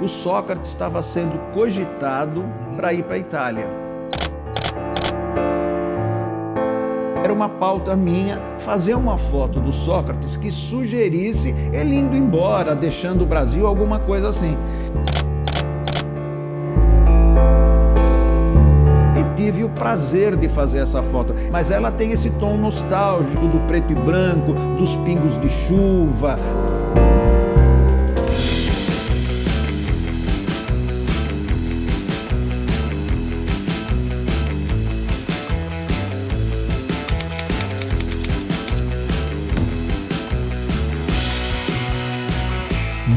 o Sócrates estava sendo cogitado para ir para a Itália. Era uma pauta minha fazer uma foto do Sócrates que sugerisse ele indo embora, deixando o Brasil, alguma coisa assim. E tive o prazer de fazer essa foto, mas ela tem esse tom nostálgico do preto e branco, dos pingos de chuva.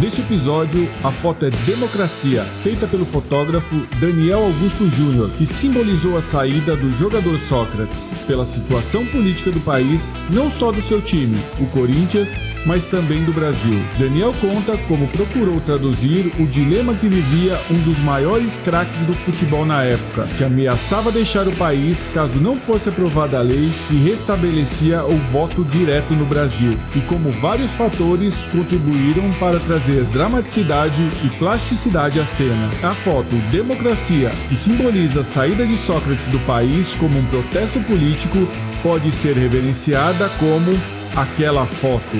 Neste episódio, a foto é Democracia, feita pelo fotógrafo Daniel Augusto Júnior, que simbolizou a saída do jogador Sócrates pela situação política do país, não só do seu time, o Corinthians, mas também do Brasil. Daniel conta como procurou traduzir o dilema que vivia um dos maiores craques do futebol na época, que ameaçava deixar o país caso não fosse aprovada a lei que restabelecia o voto direto no Brasil, e como vários fatores contribuíram para trazer dramaticidade e plasticidade à cena. A foto Democracia, que simboliza a saída de Sócrates do país como um protesto político, pode ser reverenciada como Aquela Foto.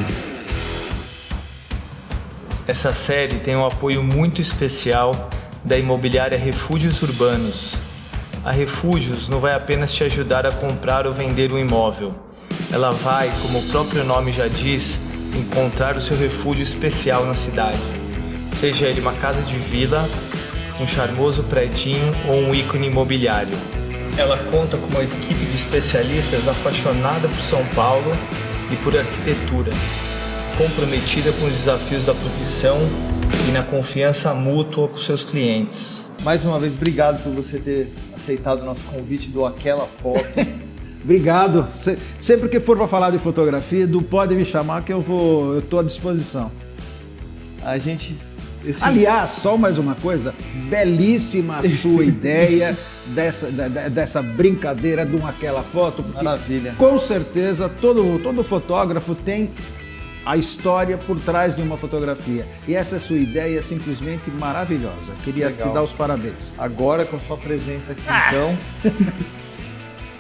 Essa série tem um apoio muito especial da imobiliária Refúgios Urbanos. A Refúgios não vai apenas te ajudar a comprar ou vender um imóvel. Ela vai, como o próprio nome já diz, encontrar o seu refúgio especial na cidade. Seja ele uma casa de vila, um charmoso predinho ou um ícone imobiliário. Ela conta com uma equipe de especialistas apaixonada por São Paulo e por arquitetura, comprometida com os desafios da profissão e na confiança mútua com seus clientes. Mais uma vez, obrigado por você ter aceitado o nosso convite do Aquela Foto. Obrigado. Sempre que for para falar de fotografia, Edu, pode me chamar que eu estou à disposição. A gente... Aliás, só mais uma coisa, belíssima a sua ideia dessa brincadeira de Aquela Foto. Porque, maravilha. Com certeza, todo fotógrafo tem a história por trás de uma fotografia. E essa sua ideia é simplesmente maravilhosa. Queria te dar os parabéns. Agora, com sua presença aqui, então,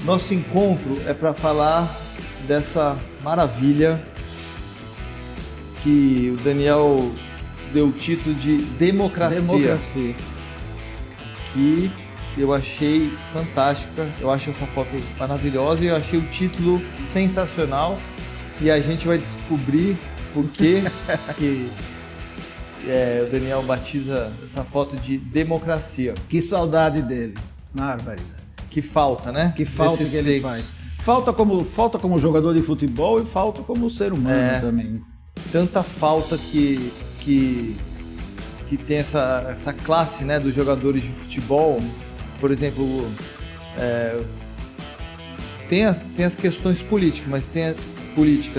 nosso encontro é para falar dessa maravilha que o Daniel deu o título de Democracia. Que eu achei fantástica. Eu acho essa foto maravilhosa e eu achei o título sensacional. E a gente vai descobrir por que o Daniel batiza essa foto de Democracia. Que saudade dele, na barbaridade. Que falta, né? Que falta que ele faz. Falta como jogador de futebol e falta como ser humano também. Tanta falta que tem essa classe, né, dos jogadores de futebol. Por exemplo, tem as questões políticas,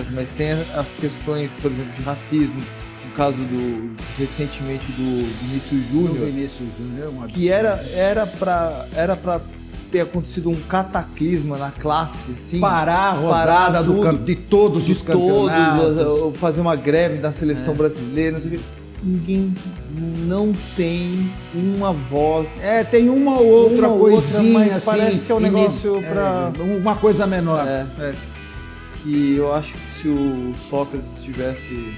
mas tem as questões, por exemplo, de racismo, no caso recentemente do Vinícius Júnior, que era para ter acontecido um cataclisma na classe, assim, parar a rodada de todos os campeonatos, fazer uma greve da seleção brasileira, não sei o que. Ninguém não tem uma voz. Tem uma ou outra coisinha, mas assim, parece que é um negócio para uma coisa menor. Que eu acho que se o Sócrates estivesse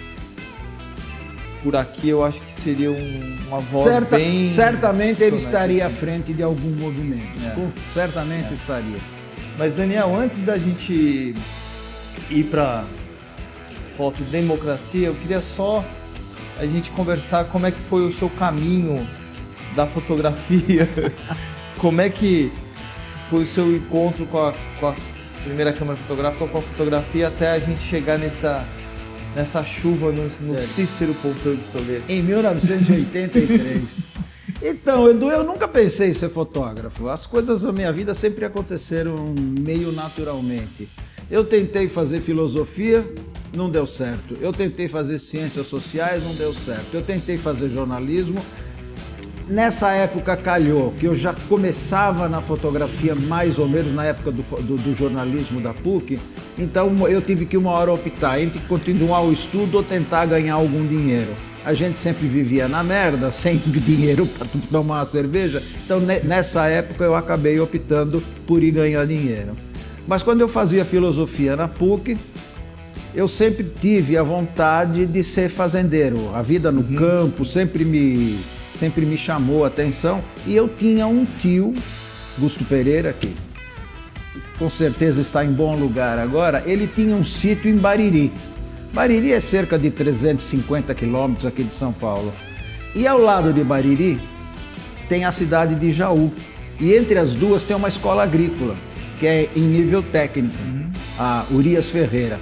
por aqui, eu acho que seria uma voz bem... Certamente ele estaria assim, à frente de algum movimento. Certamente estaria. Mas, Daniel, antes da gente ir para foto Democracia, eu queria só a gente conversar como é que foi o seu caminho da fotografia. Como é que foi o seu encontro com a primeira câmera fotográfica, com a fotografia, até a gente chegar nessa chuva no Cícero Pompeu de Toledo. Em 1983. Então, Edu, eu nunca pensei em ser fotógrafo. As coisas da minha vida sempre aconteceram meio naturalmente. Eu tentei fazer filosofia, não deu certo. Eu tentei fazer ciências sociais, não deu certo. Eu tentei fazer jornalismo. Nessa época calhou que eu já começava na fotografia mais ou menos na época do jornalismo da PUC, então eu tive que uma hora optar entre continuar o estudo ou tentar ganhar algum dinheiro. a gente sempre vivia na merda, sem dinheiro para tomar uma cerveja. Então, nessa época, eu acabei optando por ir ganhar dinheiro. Mas quando eu fazia filosofia na PUC, eu sempre tive a vontade de ser fazendeiro. A vida no campo sempre me chamou a atenção. E eu tinha um tio, Gusto Pereira, que com certeza está em bom lugar agora. Ele tinha um sítio em Bariri. Bariri é cerca de 350 quilômetros aqui de São Paulo. E ao lado de Bariri tem a cidade de Jaú. E entre as duas tem uma escola agrícola, que é em nível técnico, a Urias Ferreira.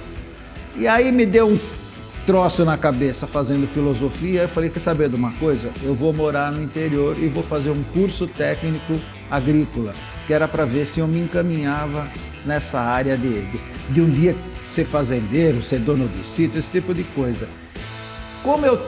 E aí me deu um troço na cabeça fazendo filosofia. Eu falei, quer saber de uma coisa? Eu vou morar no interior e vou fazer um curso técnico agrícola, que era para ver se eu me encaminhava nessa área de um dia ser fazendeiro, ser dono de sítio, esse tipo de coisa. Como eu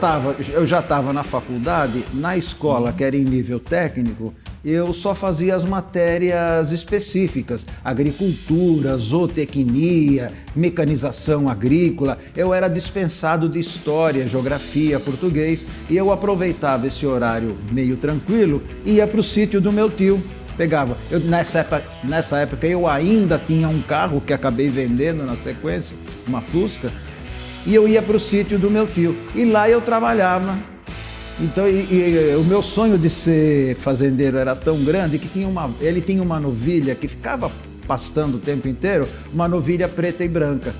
já estava na faculdade, na escola, que era em nível técnico, eu só fazia as matérias específicas, agricultura, zootecnia, mecanização agrícola. Eu era dispensado de história, geografia, português, e eu aproveitava esse horário meio tranquilo e ia para o sítio do meu tio. Pegava. Nessa época eu ainda tinha um carro que acabei vendendo na sequência, uma Fusca, e eu ia para o sítio do meu tio. E lá eu trabalhava. Então, o meu sonho de ser fazendeiro era tão grande que ele tinha uma novilha que ficava pastando o tempo inteiro, uma novilha preta e branca.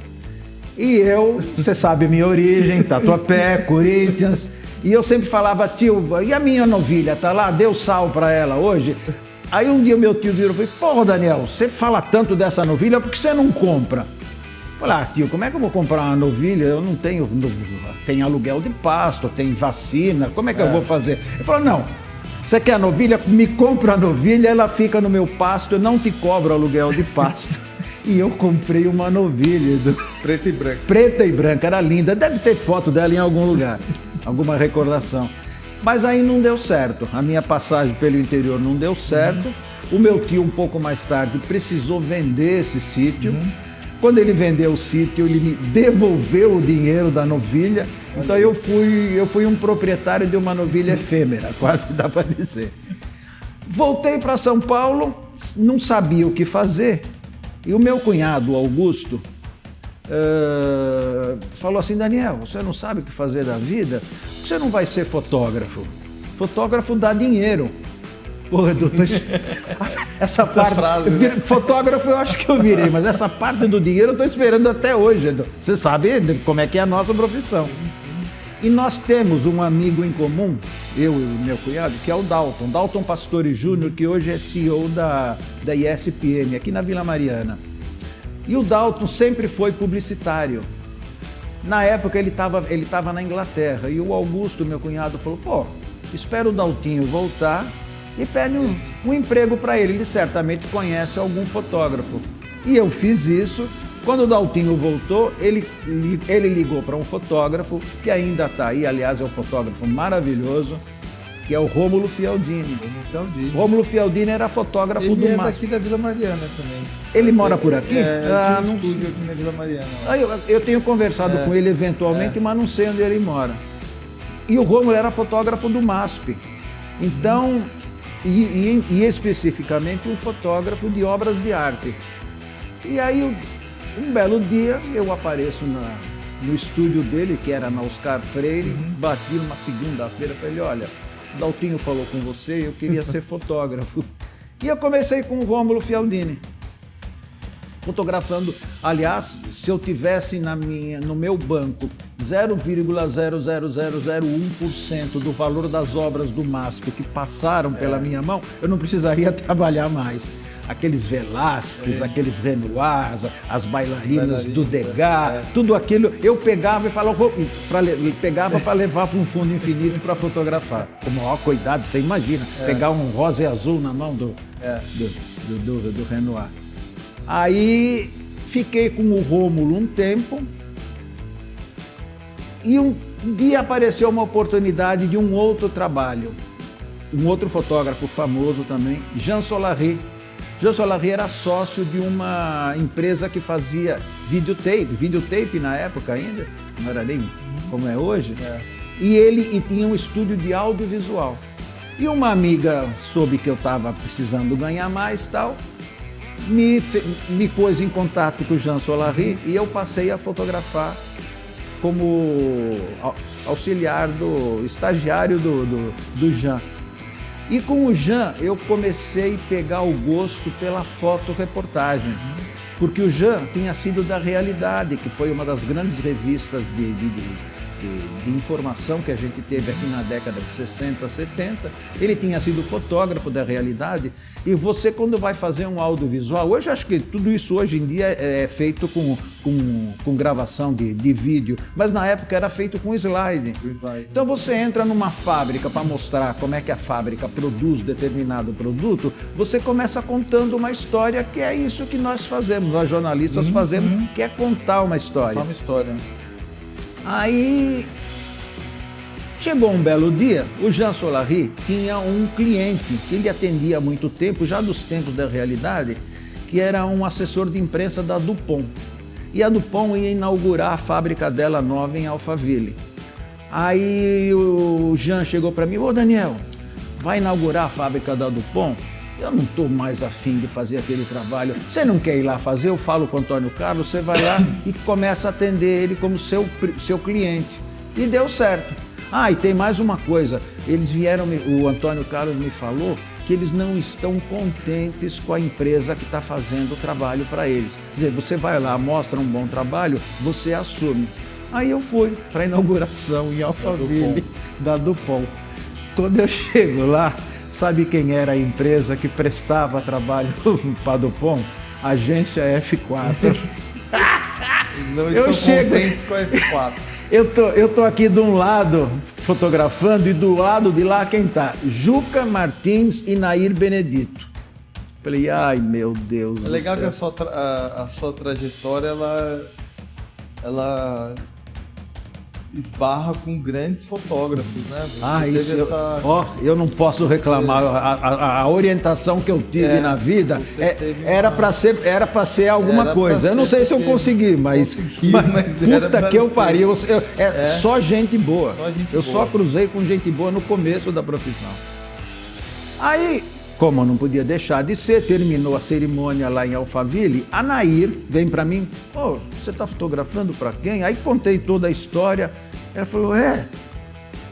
E eu, você sabe minha origem, Tatuapé, Corinthians, e eu sempre falava, tio, e a minha novilha, tá lá? Deu sal para ela hoje? Aí um dia meu tio virou e falou, porra, Daniel, você fala tanto dessa novilha, por que você não compra? Eu falei, tio, como é que eu vou comprar uma novilha? Eu não tenho, tem aluguel de pasto, tem vacina, como é que eu vou fazer? Ele falou, não, você quer a novilha? Me compra a novilha, ela fica no meu pasto, eu não te cobro aluguel de pasto. E eu comprei uma novilha. Preta e branca. Preta e branca, era linda, deve ter foto dela em algum lugar, alguma recordação. Mas aí não deu certo, a minha passagem pelo interior não deu certo. O meu tio, um pouco mais tarde, precisou vender esse sítio. Quando ele vendeu o sítio, ele me devolveu o dinheiro da novilha. Então eu fui um proprietário de uma novilha efêmera, quase dá para dizer. Voltei para São Paulo, não sabia o que fazer. E o meu cunhado, Augusto, falou assim, Daniel, você não sabe o que fazer da vida? Por que você não vai ser fotógrafo? Fotógrafo dá dinheiro. Porra, doutor, essa parte, frase, né? Fotógrafo eu acho que eu virei, mas essa parte do dinheiro eu estou esperando até hoje. Você sabe como é que é a nossa profissão. Sim. E nós temos um amigo em comum, eu e o meu cunhado, que é o Dalton Pastore Júnior, que hoje é CEO da ESPM, aqui na Vila Mariana. E o Dalton sempre foi publicitário. Na época ele estava na Inglaterra e o Augusto, meu cunhado, falou, pô, espera o Daltinho voltar e pede um emprego para ele. Ele certamente conhece algum fotógrafo. E eu fiz isso. Quando o Daltinho voltou, ele ligou para um fotógrafo que ainda está aí, aliás, é um fotógrafo maravilhoso, que é o Rômulo Fialdini. Rômulo Fialdini era fotógrafo do Ele é MASP. daqui da Vila Mariana também. Ele mora por aqui? Tinha um estúdio aqui na Vila Mariana. Eu tenho conversado com ele eventualmente, mas não sei onde ele mora. E o Rômulo era fotógrafo do MASP. Então, e especificamente um fotógrafo de obras de arte. E aí, um belo dia, eu apareço no estúdio dele, que era na Oscar Freire, bati numa segunda-feira, falei, olha, o Daltinho falou com você, eu queria ser fotógrafo. E eu comecei com o Rômulo Fialdini, fotografando. Aliás, se eu tivesse no meu banco 0,00001% do valor das obras do MASP que passaram pela minha mão, eu não precisaria trabalhar mais. Aqueles Velázquez, aqueles Renoirs, as bailarinas do Degas, tudo aquilo, eu pegava e falava, pegava para levar para um fundo infinito para fotografar. Com o maior cuidado, você imagina, pegar um rosa e azul na mão do Renoir. Aí fiquei com o Rômulo um tempo e um dia apareceu uma oportunidade de um outro trabalho. Um outro fotógrafo famoso também, Jean Solary. Jean Solary era sócio de uma empresa que fazia videotape na época ainda, não era nem como é hoje. e tinha um estúdio de audiovisual. E uma amiga soube que eu estava precisando ganhar mais e tal, me pôs em contato com o Jean Solari e eu passei a fotografar como auxiliar estagiário do Jean. E com o Jean eu comecei a pegar o gosto pela fotoreportagem, porque o Jean tinha sido da Realidade, que foi uma das grandes revistas de informação que a gente teve aqui na década de 60, 70. Ele tinha sido fotógrafo da Realidade. E você, quando vai fazer um audiovisual, hoje acho que tudo isso hoje em dia é feito com gravação de vídeo, mas na época era feito com slide. Então você entra numa fábrica para mostrar como é que a fábrica produz determinado produto, você começa contando uma história, que é isso que nós fazemos, nós jornalistas fazemos, que é contar uma história. Contar uma história. Aí chegou um belo dia, o Jean Solari tinha um cliente que ele atendia há muito tempo, já dos tempos da Realidade, que era um assessor de imprensa da Dupont. E a Dupont ia inaugurar a fábrica dela nova em Alphaville. Aí o Jean chegou para mim: ô Daniel, vai inaugurar a fábrica da Dupont? Eu não estou mais afim de fazer aquele trabalho. Você não quer ir lá fazer? Eu falo com o Antônio Carlos, você vai lá e começa a atender ele como seu cliente. E deu certo. Ah, e tem mais uma coisa. Eles vieram, o Antônio Carlos me falou que eles não estão contentes com a empresa que está fazendo o trabalho para eles. Quer dizer, você vai lá, mostra um bom trabalho, você assume. Aí eu fui para a inauguração em Alphaville da Dupont. Quando eu chego lá, sabe quem era a empresa que prestava trabalho para a Dupont? Agência F4. Eles não estão contentes com a F4. Eu tô aqui de um lado fotografando e do lado de lá quem tá? Juca Martins e Nair Benedito. Falei, ai meu Deus. É legal que a sua trajetória ela esbarra com grandes fotógrafos, né? Eu não posso reclamar. A orientação que eu tive na vida era para ser alguma coisa. Eu não sei se eu consegui, mas puta que eu pariu. Só gente boa. Eu só cruzei com gente boa no começo da profissão. Aí, como não podia deixar de ser, terminou a cerimônia lá em Alphaville, a Nair vem para mim: você está fotografando para quem? Aí contei toda a história. Ela falou: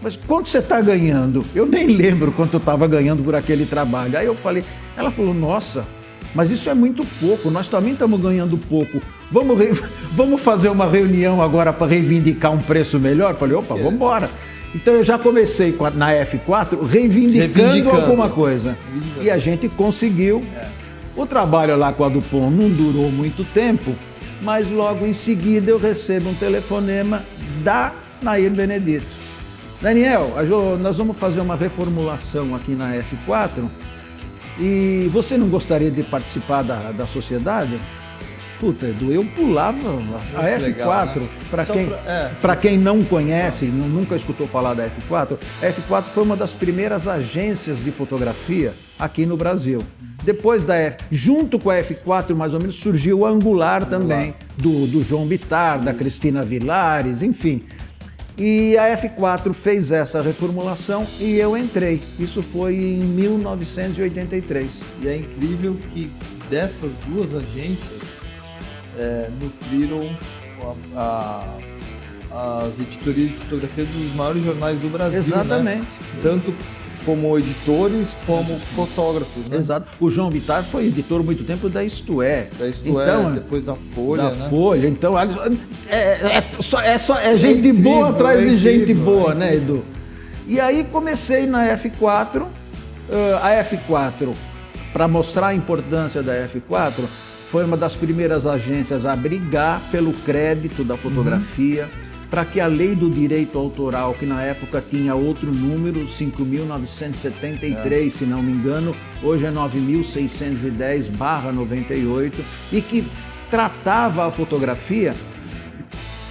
mas quanto você está ganhando? Eu nem lembro quanto eu estava ganhando por aquele trabalho. Aí eu falei, ela falou: nossa, mas isso é muito pouco, nós também estamos ganhando pouco. Vamos fazer uma reunião agora para reivindicar um preço melhor? Eu falei, opa, vamos embora. Então eu já comecei na F4 reivindicando alguma coisa. E a gente conseguiu. O trabalho lá com a Dupont não durou muito tempo, mas logo em seguida eu recebo um telefonema da Nair Benedito. Daniel, nós vamos fazer uma reformulação aqui na F4 e você não gostaria de participar da sociedade? Puta, Edu, eu pulava a F4, legal, né? Para quem não conhece, nunca escutou falar da F4, a F4 foi uma das primeiras agências de fotografia aqui no Brasil. Depois junto com a F4, mais ou menos, surgiu a Angular também, do João Bittar, da Cristina Vilares, enfim. E a F4 fez essa reformulação e eu entrei. Isso foi em 1983. E é incrível que dessas duas agências nutriram as editorias de fotografia dos maiores jornais do Brasil. Exatamente. Né? Tanto como editores, como fotógrafos. Né? Exato. O João Bittar foi editor muito tempo da Isto É. Da Isto É, depois da Folha. Da Folha. Então, é gente boa atrás de gente boa, né, Edu? E aí comecei na F4. A F4, para mostrar a importância da F4, foi uma das primeiras agências a brigar pelo crédito da fotografia, para que a lei do direito autoral, que na época tinha outro número, 5.973, se não me engano, hoje é 9.610/98, e que tratava a fotografia,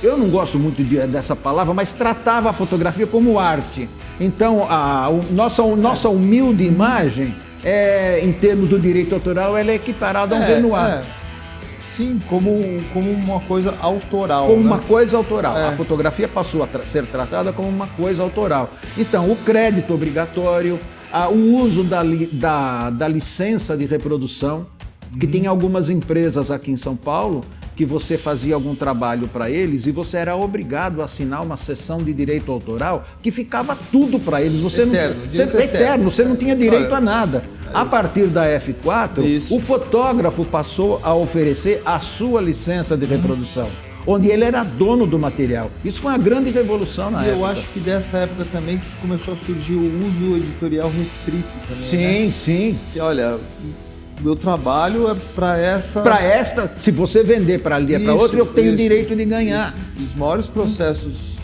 eu não gosto muito dessa palavra, mas tratava a fotografia como arte. Então, nossa humilde imagem, em termos do direito autoral, ela é equiparada a um Renoir. Sim, como uma coisa autoral. Como né? uma coisa autoral. É. A fotografia passou a ser tratada como uma coisa autoral. Então, o crédito obrigatório, o uso da licença de reprodução, que tem algumas empresas aqui em São Paulo que você fazia algum trabalho para eles e você era obrigado a assinar uma cessão de direito autoral que ficava tudo para eles. Você eterno, você não tinha direito a nada. A partir da F4, o fotógrafo passou a oferecer a sua licença de reprodução, onde ele era dono do material. Isso foi uma grande revolução na época. E eu acho que dessa época também que começou a surgir o uso editorial restrito também. Sim, né? sim. Que olha, meu trabalho é para essa... Para esta, se você vender para ali e para outra, eu tenho o direito de ganhar. Os maiores processos,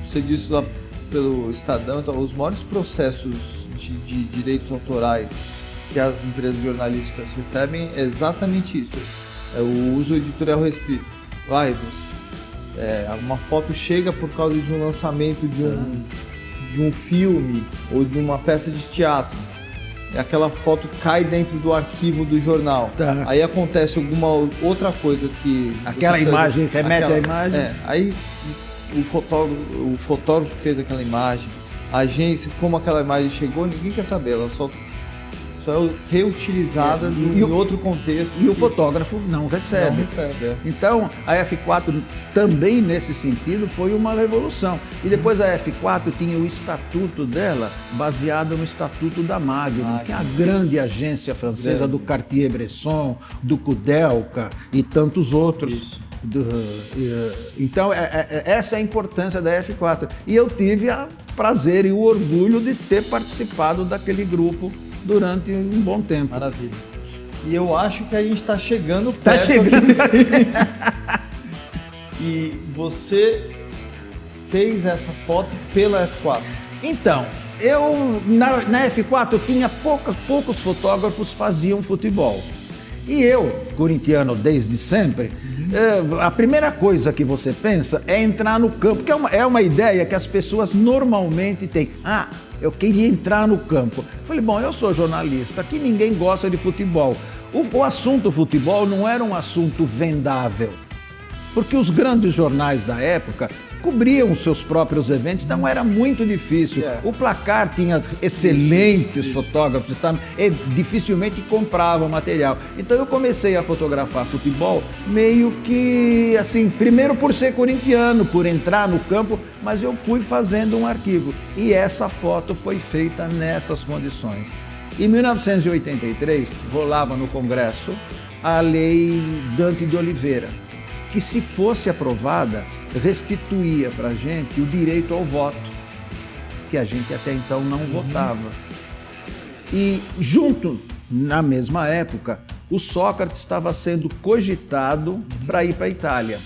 você disse lá pelo Estadão, então, os maiores processos de direitos autorais que as empresas jornalísticas recebem é exatamente isso. É o uso editorial restrito. Uma foto chega por causa de um lançamento de um filme ou de uma peça de teatro. Aquela foto cai dentro do arquivo do jornal. Tá. Aí acontece alguma outra coisa que... Aquela imagem remete à imagem. Aí o fotógrafo que fez aquela imagem, a agência, como aquela imagem chegou, ninguém quer saber. Ela só é reutilizada em outro contexto. E o fotógrafo não recebe. Não recebe. Então, a F4 também nesse sentido foi uma revolução. E depois a F4 tinha o estatuto dela baseado no estatuto da Magnum, que é a grande agência francesa do Cartier-Bresson, do Kudelka e tantos outros. Então, essa é a importância da F4. E eu tive o prazer e o orgulho de ter participado daquele grupo durante um bom tempo. Maravilha. E eu acho que a gente está chegando perto. Tá chegando. E você fez essa foto pela F4? Então, eu na F4 eu tinha poucos fotógrafos faziam futebol. E eu, corintiano desde sempre, a primeira coisa que você pensa é entrar no campo, que é uma ideia que as pessoas normalmente têm. Eu queria entrar no campo. Falei, bom, eu sou jornalista, aqui ninguém gosta de futebol. O assunto futebol não era um assunto vendável, porque os grandes jornais da época cobriam os seus próprios eventos, então era muito difícil. O Placar tinha excelentes fotógrafos e dificilmente compravam material. Então eu comecei a fotografar futebol meio que assim, primeiro por ser corintiano, por entrar no campo, mas eu fui fazendo um arquivo. E essa foto foi feita nessas condições. Em 1983, rolava no Congresso a Lei Dante de Oliveira, que se fosse aprovada, restituía para a gente o direito ao voto, que a gente até então não votava. E junto, na mesma época, o Sócrates estava sendo cogitado para ir para a Itália.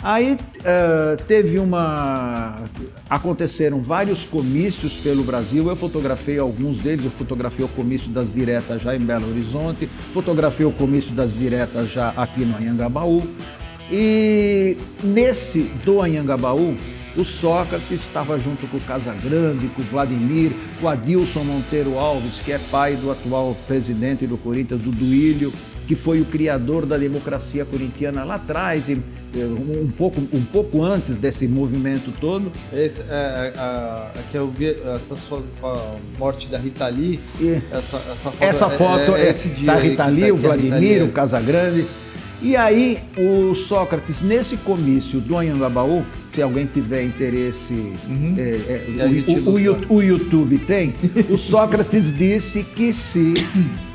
Aí aconteceram vários comícios pelo Brasil, eu fotografei alguns deles, eu fotografei o comício das diretas já em Belo Horizonte, fotografei o comício das diretas já aqui no Anhangabaú, e nesse do Anhangabaú, o Sócrates estava junto com o Casagrande, com o Vladimir, com o Adilson Monteiro Alves, que é pai do atual presidente do Corinthians, do Duílio, que foi o criador da democracia corintiana lá atrás, um pouco antes desse movimento todo. Que eu vi a morte da Rita Lee. Essa foto é esse dia da Rita Lee, o Vladimir, o Casagrande. E aí o Sócrates, nesse comício do Anhangabaú, se alguém tiver interesse, o YouTube tem, o Sócrates disse que se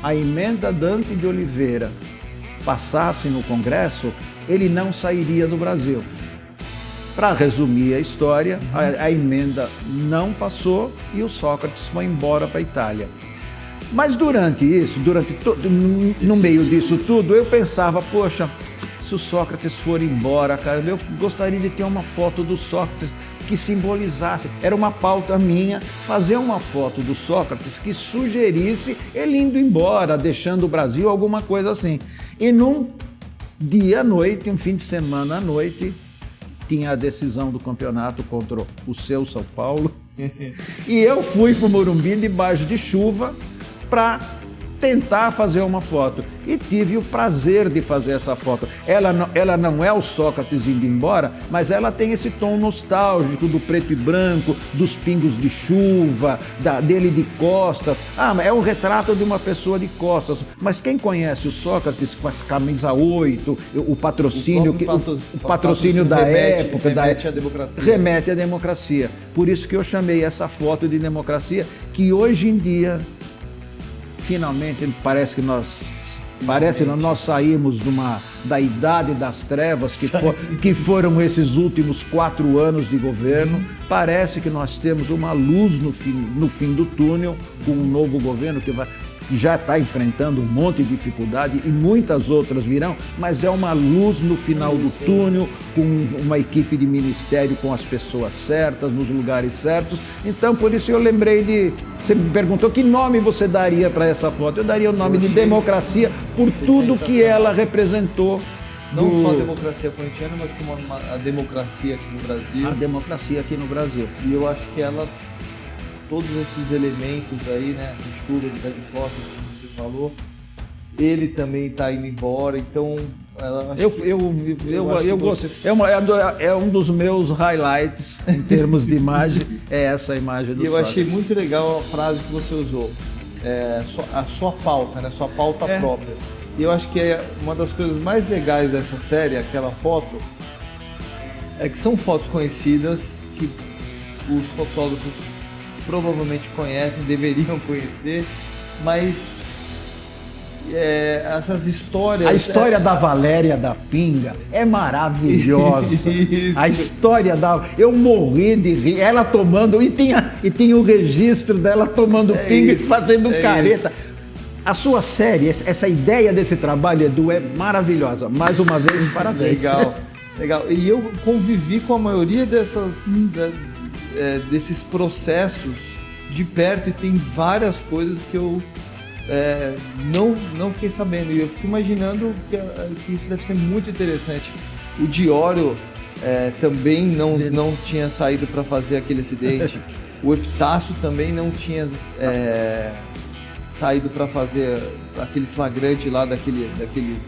a emenda Dante de Oliveira passasse no Congresso, ele não sairia do Brasil. Para resumir a história, a emenda não passou e o Sócrates foi embora para a Itália. Mas no meio disso tudo, eu pensava, poxa, se o Sócrates for embora, cara, eu gostaria de ter uma foto do Sócrates que simbolizasse, era uma pauta minha, fazer uma foto do Sócrates que sugerisse ele indo embora, deixando o Brasil, alguma coisa assim. E num dia à noite, um fim de semana à noite, tinha a decisão do campeonato contra o seu São Paulo, e eu fui para o Morumbi debaixo de chuva para tentar fazer uma foto. E tive o prazer de fazer essa foto. Ela não é o Sócrates indo embora, mas ela tem esse tom nostálgico do preto e branco, dos pingos de chuva, dele de costas. É um retrato de uma pessoa de costas. Mas quem conhece o Sócrates com a camisa 8, o patrocínio, o patrocínio da época... Remete à democracia. Remete à democracia. Por isso que eu chamei essa foto de democracia, que hoje em dia, finalmente, parece que nós saímos da idade das trevas, que foram esses últimos 4 anos de governo. Parece que nós temos uma luz no fim do túnel, com um novo governo que já está enfrentando um monte de dificuldade e muitas outras virão, mas é uma luz no final do túnel, com uma equipe de ministério, com as pessoas certas, nos lugares certos. Então, por isso eu lembrei você me perguntou que nome você daria para essa foto. Eu daria o nome de democracia por tudo que ela representou. Não só a democracia corintiana, mas como a democracia aqui no Brasil. A democracia aqui no Brasil. E eu acho que ela... todos esses elementos aí, né? Essa chuva de pé de costas, como você falou, ele também está indo embora, então eu gosto. É um dos meus highlights em termos de imagem, é essa imagem do E eu Sócrates. achei muito legal a frase que você usou, a sua pauta, né? Sua pauta própria. E eu acho que é uma das coisas mais legais dessa série, aquela foto, é que são fotos conhecidas que os fotógrafos provavelmente conhecem, deveriam conhecer, mas essas histórias... A história da Valéria da Pinga é maravilhosa. Isso. A história eu morri de rir, ela tomando, e tinha o registro dela tomando pinga e fazendo careta. Isso. A sua série, essa ideia desse trabalho, Edu, é maravilhosa. Mais uma vez, parabéns. Legal. E eu convivi com a maioria desses processos de perto, e tem várias coisas que eu não fiquei sabendo, e eu fico imaginando que isso deve ser muito interessante. O Diório também não tinha saído para fazer aquele acidente, o Epitácio também não tinha saído para fazer aquele flagrante lá daquele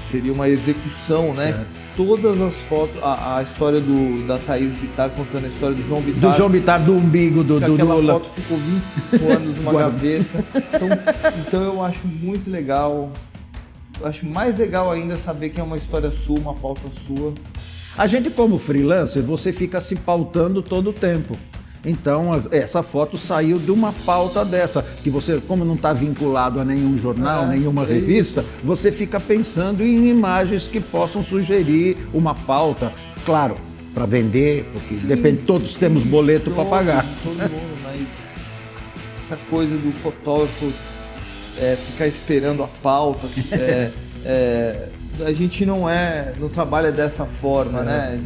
seria uma execução, né? Todas as fotos, a história da Thaís Bittar contando a história do João Bittar. Do João Bittar, do umbigo do aquela Lula. Foto ficou 25 anos numa gaveta. Então eu acho muito legal. Eu acho mais legal ainda saber que é uma história sua, uma pauta sua. A gente, como freelancer, você fica se pautando todo o tempo. Então, essa foto saiu de uma pauta dessa, que você, como não está vinculado a nenhum jornal, nenhuma revista, você fica pensando em imagens que possam sugerir uma pauta, claro, para vender, porque depende, todos temos boleto para pagar. Todo mundo, mas essa coisa do fotógrafo ficar esperando a pauta, a gente não trabalha dessa forma, né?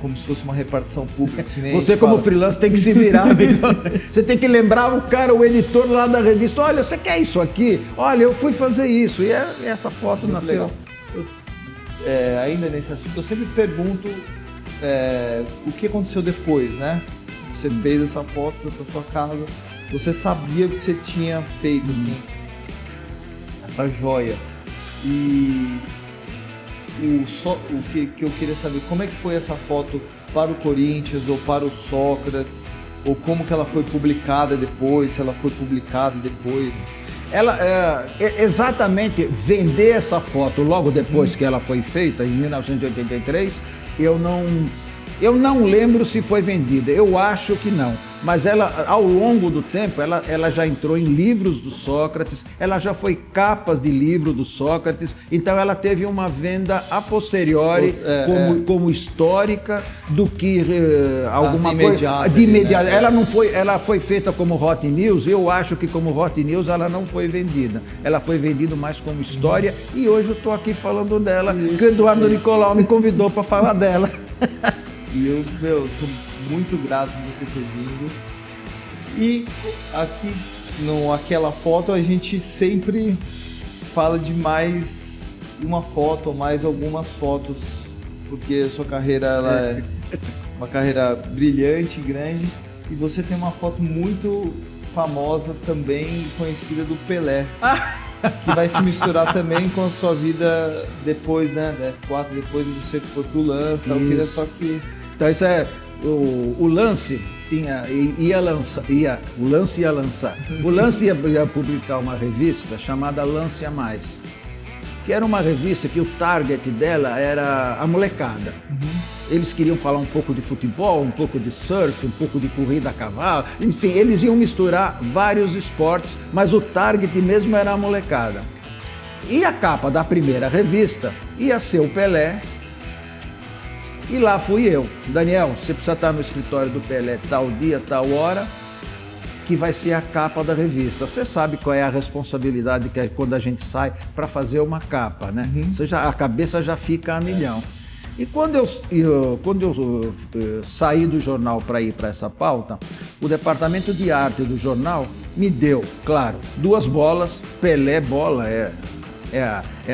Como se fosse uma repartição pública. Você, como freelancer, tem que se virar. Você tem que lembrar o editor lá da revista: olha, você quer isso aqui? Olha, eu fui fazer isso. E essa foto muito nasceu. Ainda nesse assunto, eu sempre pergunto o que aconteceu depois, né? Você fez essa foto, foi para sua casa, você sabia o que você tinha feito, assim, essa joia. E o que eu queria saber, como é que foi essa foto para o Corinthians ou para o Sócrates, ou como que ela foi publicada depois, se ela foi publicada depois? Exatamente, vender essa foto logo depois que ela foi feita, em 1983, eu não lembro se foi vendida, eu acho que não. Mas ela, ao longo do tempo, ela já entrou em livros do Sócrates, ela já foi capas de livro do Sócrates, então ela teve uma venda a posteriori, como histórica, do que alguma coisa de imediato. Né? Ela foi feita como Hot News, eu acho que como Hot News ela não foi vendida. Ela foi vendida mais como história, e hoje eu estou aqui falando dela, que o Eduardo Nicolau me convidou para falar dela. E eu sou muito grato por você ter vindo. E aqui, aquela foto, a gente sempre fala de mais uma foto ou mais algumas fotos, porque a sua carreira ela é uma carreira brilhante, grande, e você tem uma foto muito famosa também conhecida do Pelé, que vai se misturar também com a sua vida depois, né, da F4, depois você foi pro lance, tal. Eu queria só que... Então isso é... O Lance ia lançar. O Lance ia publicar uma revista chamada Lance a Mais, que era uma revista que o target dela era a molecada. Eles queriam falar um pouco de futebol, um pouco de surf, um pouco de corrida a cavalo, enfim, eles iam misturar vários esportes, mas o target mesmo era a molecada. E a capa da primeira revista ia ser o Pelé. E lá fui eu. Daniel, você precisa estar no escritório do Pelé tal dia, tal hora, que vai ser a capa da revista. Você sabe qual é a responsabilidade que é quando a gente sai para fazer uma capa, né? A cabeça já fica a milhão. E quando eu saí do jornal para ir para essa pauta, o departamento de arte do jornal me deu, claro, 2 bolas, Pelé bola, é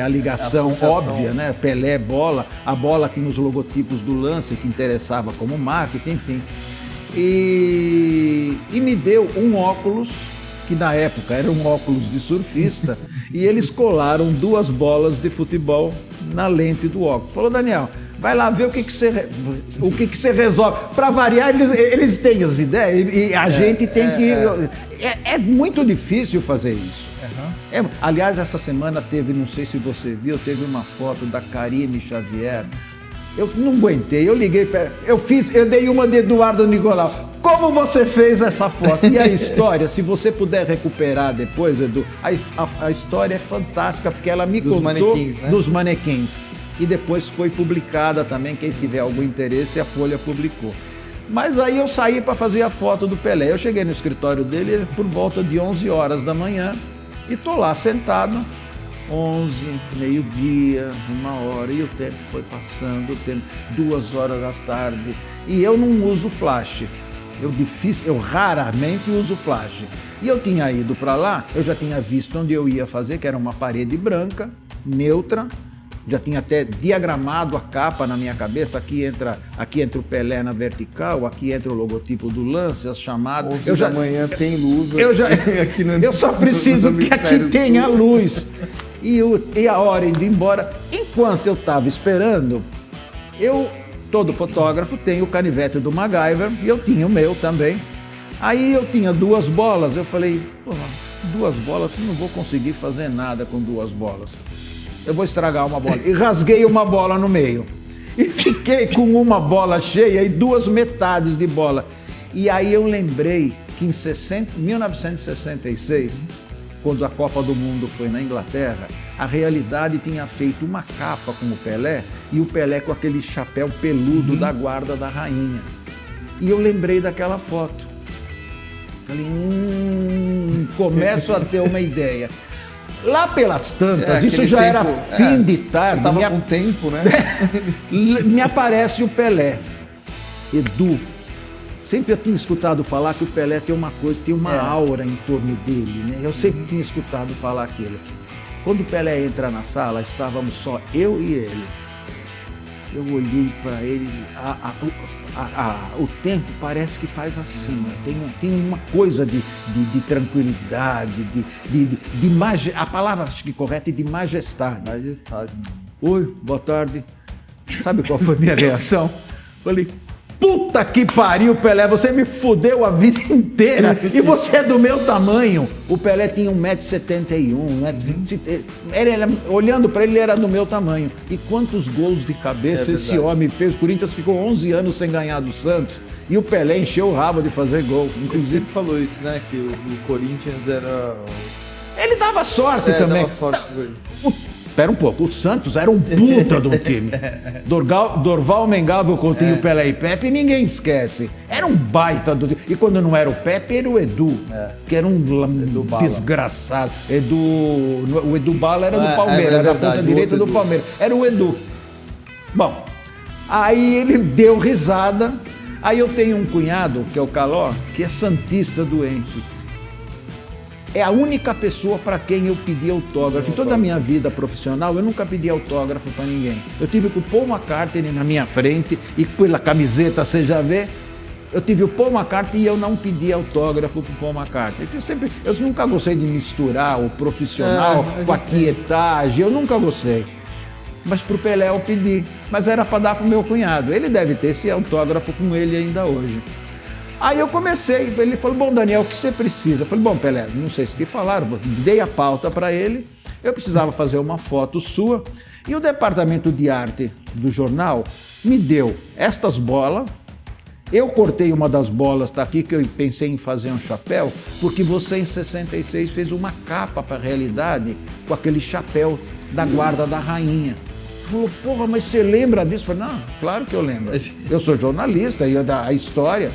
a ligação óbvia, né? Pelé, bola, a bola tinha os logotipos do Lance, que interessava como marketing, enfim. E me deu um óculos, que na época era um óculos de surfista, e eles colaram 2 bolas de futebol na lente do óculos. Falou, Daniel, vai lá ver o que você resolve. Para variar, eles têm as ideias e a gente tem que... É muito difícil fazer isso. Aliás, essa semana teve, não sei se você viu, teve uma foto da Karine Xavier. Eu não aguentei, eu liguei para... Eu dei uma de Eduardo Nicolau. Como você fez essa foto? E a história, se você puder recuperar depois, Edu, a história é fantástica, porque ela me contou manequins, né? Dos manequins. E depois foi publicada também, quem tiver algum interesse, a Folha publicou. Mas aí eu saí para fazer a foto do Pelé. Eu cheguei no escritório dele por volta de 11 horas da manhã e tô lá sentado, 11, meio-dia, 1h, e o tempo foi passando, 2 horas da tarde, e eu não uso flash. Eu raramente uso flash. E eu tinha ido para lá, eu já tinha visto onde eu ia fazer, que era uma parede branca, neutra. Já tinha até diagramado a capa na minha cabeça, aqui entra o Pelé na vertical, aqui entra o logotipo do Lance, as chamadas. Amanhã tem luz aqui eu só preciso que aqui tenha luz. E a hora de ir embora, enquanto eu estava esperando, todo fotógrafo tem o canivete do MacGyver, e eu tinha o meu também. Aí eu tinha 2 bolas, eu falei, 2 bolas, eu não vou conseguir fazer nada com 2 bolas. Eu vou estragar uma bola. E rasguei uma bola no meio. E fiquei com uma bola cheia e 2 metades de bola. E aí eu lembrei que em 1966, quando a Copa do Mundo foi na Inglaterra, a Realidade tinha feito uma capa com o Pelé, e o Pelé com aquele chapéu peludo da guarda da rainha. E eu lembrei daquela foto. Falei, começo a ter uma ideia. Lá pelas tantas, isso já era fim de tarde. Você estava com tempo, né? Me aparece o Pelé. Edu, sempre eu tinha escutado falar que o Pelé tem uma coisa, tem uma aura em torno dele, né? Eu sempre tinha escutado falar aquilo. Quando o Pelé entra na sala, estávamos só eu e ele. Eu olhei para ele, o tempo parece que faz assim, tem uma coisa de tranquilidade, a palavra acho que correta é de majestade. Majestade. Oi, boa tarde. Sabe qual foi a minha reação? Falei, puta que pariu, Pelé, você me fudeu a vida inteira e você é do meu tamanho. O Pelé tinha 1,71 m, olhando para ele era do meu tamanho. E quantos gols de cabeça esse homem fez? O Corinthians ficou 11 anos sem ganhar do Santos e o Pelé encheu o rabo de fazer gol. Inclusive sempre falou isso, né, que o Corinthians era... Ele dava sorte também. Dava sorte com isso. Espera um pouco, o Santos era um puta de um time. Dorval, Mengalvo, Coutinho, Pelé e Pepe, ninguém esquece. Era um baita do time. E quando não era o Pepe, era o Edu, que era um desgraçado. O Edu Bala era do Palmeiras, era a ponta direita do Palmeiras. Era o Edu. Bom, aí ele deu risada. Aí eu tenho um cunhado, que é o Caló, que é santista doente. É a única pessoa para quem eu pedi autógrafo. Em toda a minha vida profissional, eu nunca pedi autógrafo para ninguém. Eu tive com o Paul McCartney na minha frente e pela camiseta, você já vê. Eu tive o Paul McCartney e eu não pedi autógrafo pro Paul McCartney. Eu nunca gostei de misturar o profissional com a tietagem, eu nunca gostei. Mas pro Pelé eu pedi, mas era para dar pro meu cunhado. Ele deve ter esse autógrafo com ele ainda hoje. Aí eu comecei, ele falou, bom, Daniel, o que você precisa? Eu falei, bom, Pelé, não sei se te falaram, dei a pauta para ele, eu precisava fazer uma foto sua, e o departamento de arte do jornal me deu estas bolas. Eu cortei uma das bolas, tá aqui, que eu pensei em fazer um chapéu, porque você em 66 fez uma capa para a Realidade com aquele chapéu da guarda da rainha. Ele falou, porra, mas você lembra disso? Eu falei, não, claro que eu lembro. Eu sou jornalista e a história.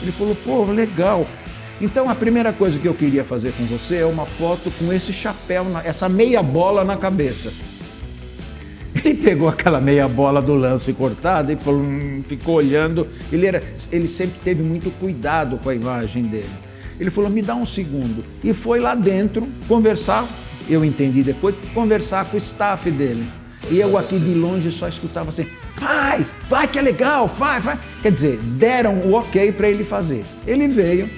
Ele falou, pô, legal. Então a primeira coisa que eu queria fazer com você é uma foto com esse chapéu, essa meia bola na cabeça. Ele pegou aquela meia bola do lance cortada e falou, ficou olhando. Ele sempre teve muito cuidado com a imagem dele. Ele falou, me dá um segundo. E foi lá dentro conversar, eu entendi depois, conversar com o staff dele. E eu aqui de longe só escutava assim, vai que é legal, vai. Quer dizer, deram o ok para ele fazer. Ele veio,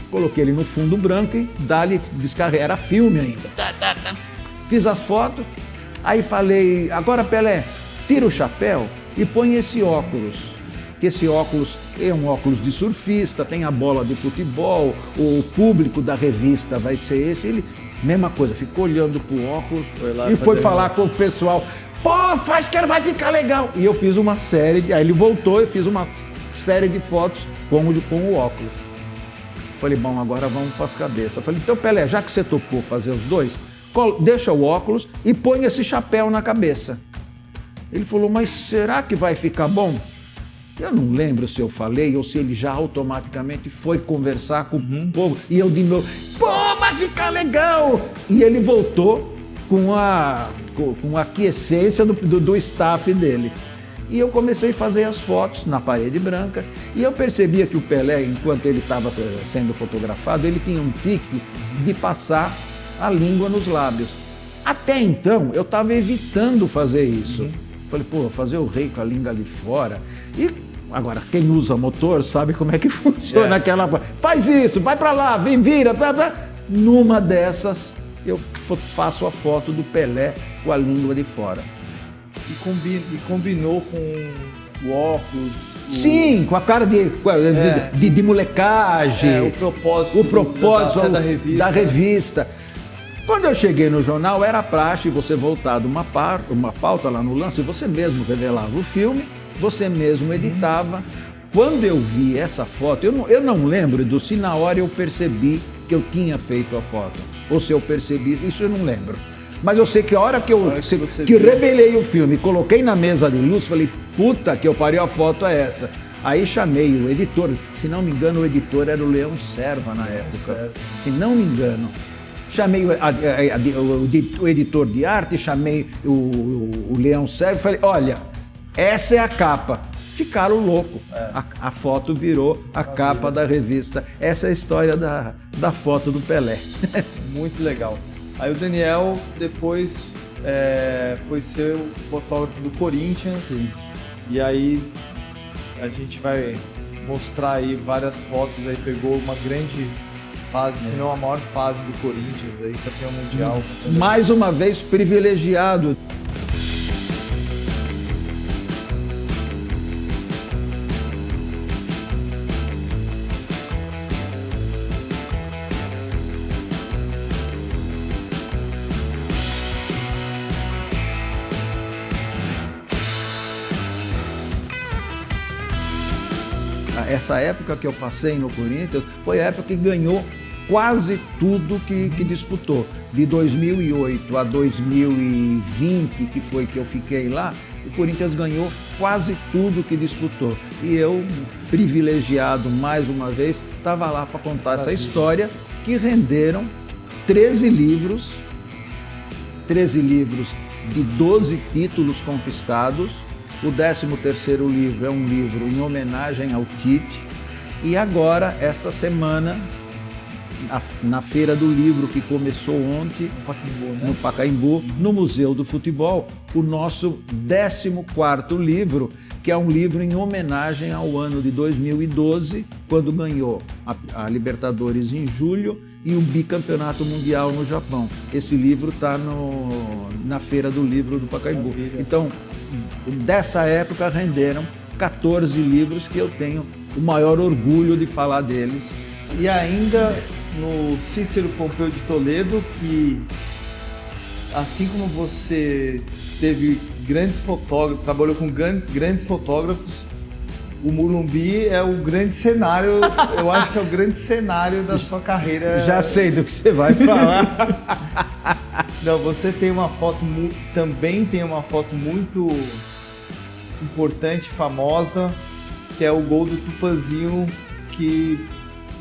coloquei ele no fundo branco e dali descarreguei, era filme ainda. Fiz as fotos. Aí falei, agora Pelé, tira o chapéu e põe esse óculos. Que esse óculos é um óculos de surfista, tem a bola de futebol, o público da revista vai ser esse. Ele, mesma coisa, ficou olhando pro óculos foi falar com o pessoal. Pô, faz que vai ficar legal. E eu fiz uma série, aí ele voltou e fiz uma série de fotos com o óculos. Falei, bom, agora vamos para as cabeças. Falei, então Pelé, já que você topou fazer os dois, deixa o óculos e põe esse chapéu na cabeça. Ele falou, mas será que vai ficar bom? Eu não lembro se eu falei ou se ele já automaticamente foi conversar com o povo. E eu de novo, pô, vai ficar legal! E ele voltou com a aquiescência do staff dele. E eu comecei a fazer as fotos na parede branca e eu percebia que o Pelé, enquanto ele estava sendo fotografado, ele tinha um tique de passar a língua nos lábios. Até então, eu estava evitando fazer isso. Falei, pô, fazer o rei com a língua ali fora. E agora, quem usa motor sabe como é que funciona aquela... Faz isso, vai para lá, vira. Numa dessas, eu faço a foto do Pelé com a língua de fora. E combinou com o óculos. Sim, com a cara de molecagem. O propósito da revista. Quando eu cheguei no jornal, era praxe você voltar de uma pauta lá no lance, você mesmo revelava o filme, você mesmo editava. Quando eu vi essa foto, eu não lembro se na hora eu percebi que eu tinha feito a foto, ou se eu percebi, isso eu não lembro. Mas eu sei que a hora que eu revelei o filme, coloquei na mesa de luz, falei, puta que eu parei, a foto é essa. Aí chamei o editor, se não me engano o editor era o Leão Serva na época, se não me engano. Chamei o editor de arte, chamei o Leão Serva e falei, olha, essa é a capa. Ficaram loucos. A foto virou a capa da revista. Essa é a história da foto do Pelé. Muito legal. Aí o Daniel depois foi ser o fotógrafo do Corinthians. Sim. E aí a gente vai mostrar aí várias fotos. Aí pegou uma grande fase, se não a maior fase do Corinthians, aí campeão mundial. Mais uma vez privilegiado. Essa época que eu passei no Corinthians foi a época que ganhou quase tudo que disputou. De 2008 a 2020, que foi que eu fiquei lá, o Corinthians ganhou quase tudo que disputou. E eu, privilegiado mais uma vez, estava lá para contar essa história, que renderam 13 livros de 12 títulos conquistados. O 13º livro é um livro em homenagem ao Tite. E agora, esta semana, na Feira do Livro, que começou ontem, no Pacaembu, no Museu do Futebol, o nosso 14º livro, que é um livro em homenagem ao ano de 2012, quando ganhou a Libertadores em julho e um bicampeonato mundial no Japão. Esse livro está na Feira do Livro do Pacaembu. Então, dessa época renderam 14 livros que eu tenho o maior orgulho de falar deles. E ainda no Cícero Pompeu de Toledo, que assim como você teve grandes fotógrafos, trabalhou com grandes fotógrafos, o Morumbi é o grande cenário, eu acho que é o grande cenário da sua carreira. Já sei do que você vai falar. Não, você tem uma foto, também tem uma foto muito importante, famosa, que é o gol do Tupanzinho, que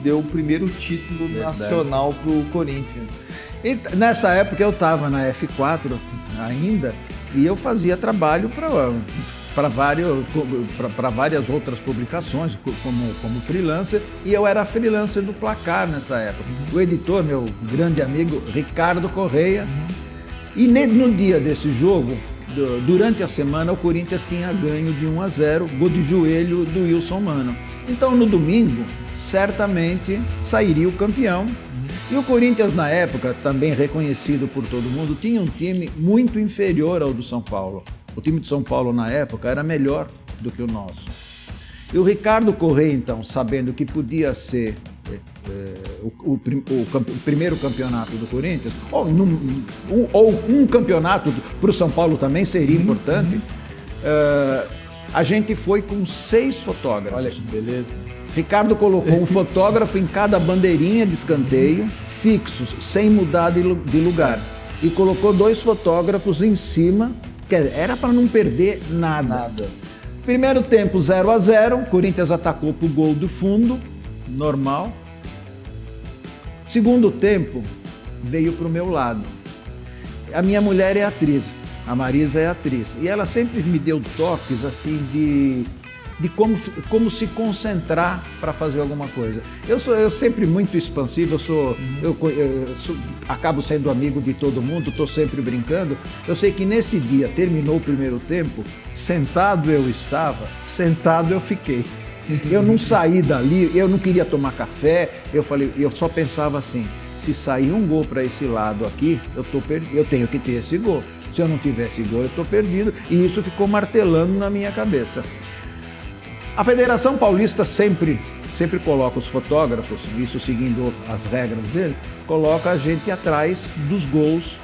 deu o primeiro título nacional para o Corinthians. E nessa época eu estava na F4 ainda e eu fazia trabalho para várias outras publicações como freelancer, e eu era freelancer do Placar nessa época. O editor, meu grande amigo Ricardo Correia, e no dia desse jogo, durante a semana, o Corinthians tinha ganho de 1-0, gol de joelho do Wilson Mano. Então, no domingo, certamente sairia o campeão. E o Corinthians, na época, também reconhecido por todo mundo, tinha um time muito inferior ao do São Paulo. O time de São Paulo, na época, era melhor do que o nosso. E o Ricardo Correia, então, sabendo que podia ser o primeiro campeonato do Corinthians, ou um campeonato para o São Paulo também seria importante, a gente foi com 6 fotógrafos. Olha que beleza. Ricardo colocou um fotógrafo em cada bandeirinha de escanteio, fixos, sem mudar de lugar. E colocou 2 fotógrafos em cima, que era para não perder nada. Primeiro tempo 0-0, Corinthians atacou pro gol do fundo, normal. Segundo tempo, veio pro meu lado. A minha mulher é atriz, a Marisa é atriz, e ela sempre me deu toques assim de como se concentrar para fazer alguma coisa. Eu sempre muito expansivo, eu acabo sendo amigo de todo mundo, estou sempre brincando. Eu sei que nesse dia, terminou o primeiro tempo, sentado eu estava, sentado eu fiquei. Eu não saí dali, eu não queria tomar café, eu só pensava assim, se sair um gol para esse lado aqui, eu tenho que ter esse gol. Se eu não tiver esse gol, eu estou perdido. E isso ficou martelando na minha cabeça. A Federação Paulista sempre coloca os fotógrafos, isso seguindo as regras dele, coloca a gente atrás dos gols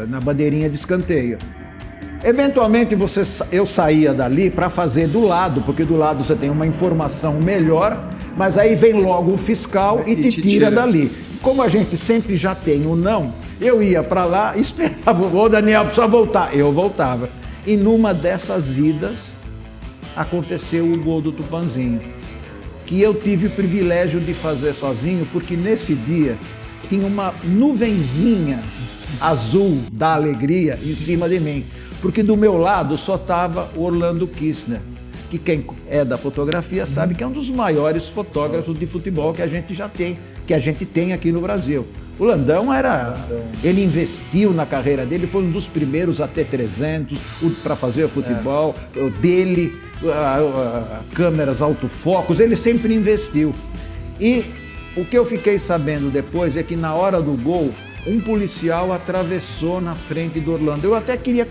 na bandeirinha de escanteio. Eventualmente eu saía dali para fazer do lado, porque do lado você tem uma informação melhor, mas aí vem logo o fiscal e te tira dali. Como a gente sempre já tem o não, eu ia para lá e esperava, ô Daniel, precisa voltar. Eu voltava. E numa dessas idas, aconteceu o gol do Tupanzinho, que eu tive o privilégio de fazer sozinho, porque nesse dia tinha uma nuvenzinha azul da alegria em cima de mim, porque do meu lado só estava o Orlando Kistner, que quem é da fotografia sabe que é um dos maiores fotógrafos de futebol que a gente tem aqui no Brasil. O Landão ele investiu na carreira dele, foi um dos primeiros a ter 300 para fazer o futebol dele, câmeras autofocos, ele sempre investiu. E o que eu fiquei sabendo depois é que na hora do gol, um policial atravessou na frente do Orlando. Eu até queria,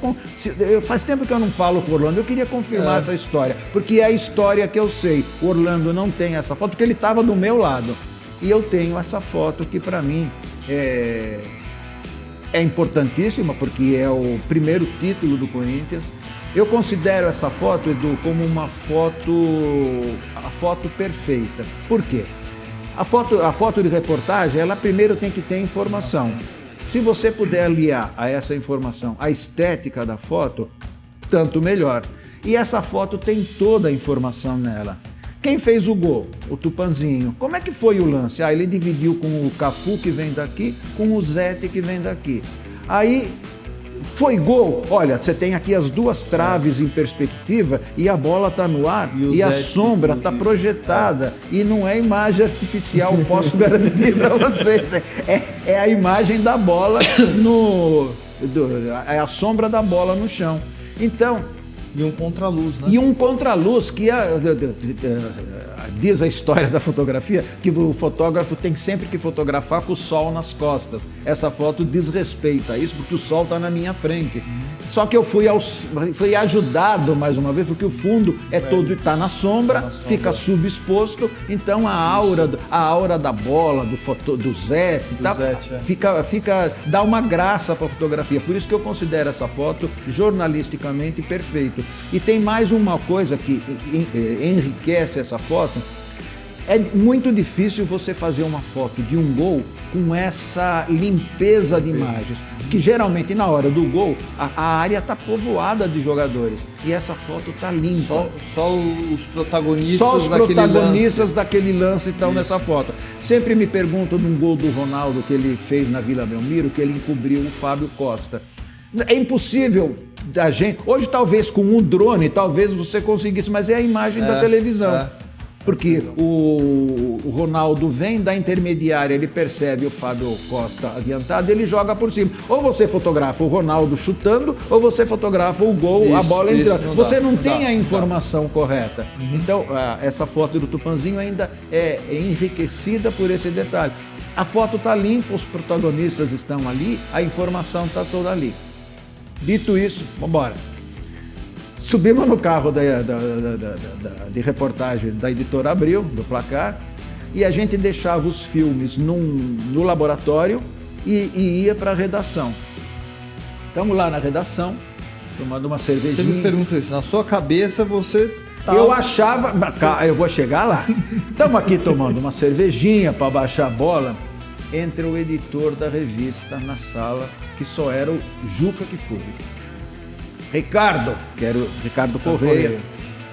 faz tempo que eu não falo com o Orlando, eu queria confirmar essa história, porque é a história que eu sei. O Orlando não tem essa foto, porque ele estava do meu lado. E eu tenho essa foto que para mim é importantíssima, porque é o primeiro título do Corinthians. Eu considero essa foto, Edu, como a foto perfeita. Por quê? A foto de reportagem, ela primeiro tem que ter informação. Se você puder aliar a essa informação a estética da foto, tanto melhor. E essa foto tem toda a informação nela. Quem fez o gol? O Tupanzinho. Como é que foi o lance? Ele dividiu com o Cafu, que vem daqui, com o Zete, que vem daqui. Aí, foi gol. Olha, você tem aqui as duas traves em perspectiva e a bola está no ar e a sombra está projetada. E não é imagem artificial, posso garantir para vocês. É a imagem da bola, é a sombra da bola no chão. Então, E um contraluz, né? E um contraluz que diz a história da fotografia que o fotógrafo tem sempre que fotografar com o sol nas costas. Essa foto desrespeita isso porque o sol está na minha frente. Só que eu fui ajudado mais uma vez porque o fundo está na sombra, fica subexposto, então a aura da bola, do Zé, dá uma graça para a fotografia. Por isso que eu considero essa foto jornalisticamente perfeito. E tem mais uma coisa que enriquece essa foto. É muito difícil você fazer uma foto de um gol com essa limpeza de imagens. Porque geralmente na hora do gol a área está povoada de jogadores. E essa foto está limpa. Só os protagonistas daquele lance estão nessa foto. Sempre me perguntam num gol do Ronaldo que ele fez na Vila Belmiro, que ele encobriu o Fábio Costa. É impossível da gente. Hoje, talvez com um drone, talvez você conseguisse, mas é a imagem da televisão. Porque o Ronaldo vem da intermediária, ele percebe o Fábio Costa adiantado, ele joga por cima. Ou você fotografa o Ronaldo chutando, ou você fotografa o gol, a bola entrando. Você não tem a informação correta. Então, essa foto do Tupanzinho ainda é enriquecida por esse detalhe. A foto está limpa, os protagonistas estão ali, a informação está toda ali. Dito isso, vamos embora. Subimos no carro de reportagem da Editora Abril, do Placar, e a gente deixava os filmes no laboratório e ia para a redação. Estamos lá na redação, tomando uma cervejinha. Você me perguntou isso, na sua cabeça você... Eu achava... Eu vou chegar lá. Estamos aqui tomando uma cervejinha para baixar a bola. Entra o editor da revista na sala, que só era o Juca Kfouri. Ricardo, que era o Ricardo Correia.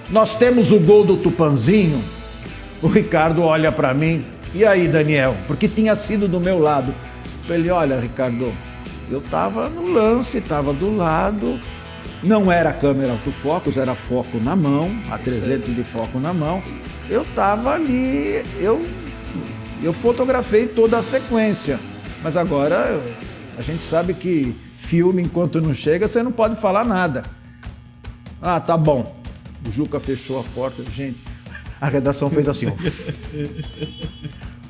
Nós temos o gol do Tupanzinho. O Ricardo olha para mim. E aí, Daniel? Porque tinha sido do meu lado. Eu falei, olha, Ricardo, eu estava no lance, estava do lado. Não era câmera autofocus, era foco na mão, a 300 de foco na mão. Eu estava ali, eu fotografei toda a sequência. Mas agora a gente sabe que filme, enquanto não chega, você não pode falar nada. Ah, tá bom. O Juca fechou a porta. Gente, a redação fez assim, ó.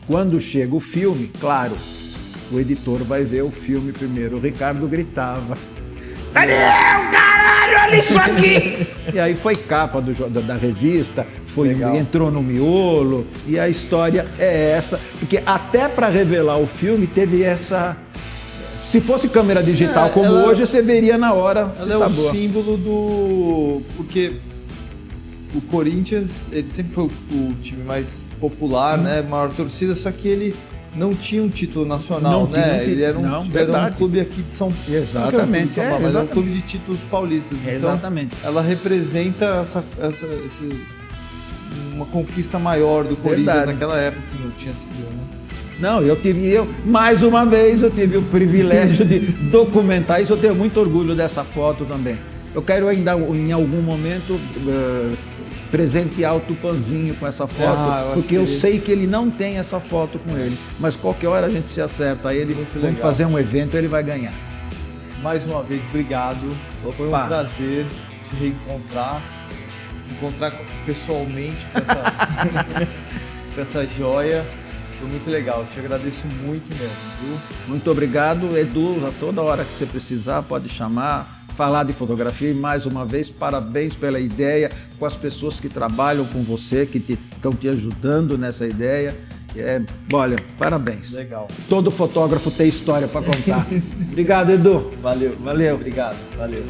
Quando chega o filme, claro, o editor vai ver o filme primeiro. O Ricardo gritava: Daniel, caralho, olha isso aqui! E aí foi capa da revista, entrou no miolo, e a história é essa. Porque até para revelar o filme teve essa... Se fosse câmera digital como hoje, você veria na hora. Ela é o símbolo do... Porque o Corinthians, ele sempre foi o time mais popular, né? Maior torcida, só que ele não tinha um título nacional, né? Ele era um clube aqui de São Paulo. Exatamente. Mas é um clube de títulos paulistas. Então, exatamente. Ela representa uma conquista maior do Corinthians naquela época, que não tinha sido, né? Não, mais uma vez, eu tive o privilégio de documentar isso. Eu tenho muito orgulho dessa foto também. Eu quero ainda, em algum momento, presentear o Tupanzinho com essa foto, porque eu sei que ele não tem essa foto com ele. Mas qualquer hora a gente se acerta a ele, vamos fazer um evento, ele vai ganhar. Mais uma vez, obrigado. Foi um prazer te reencontrar, pessoalmente com essa joia. Foi muito legal, te agradeço muito mesmo, viu? Muito obrigado, Edu. A toda hora que você precisar, pode chamar, falar de fotografia. E mais uma vez, parabéns pela ideia, com as pessoas que trabalham com você, que estão te ajudando nessa ideia. Olha, parabéns. Legal. Todo fotógrafo tem história para contar. Obrigado, Edu. Valeu. Obrigado. Valeu.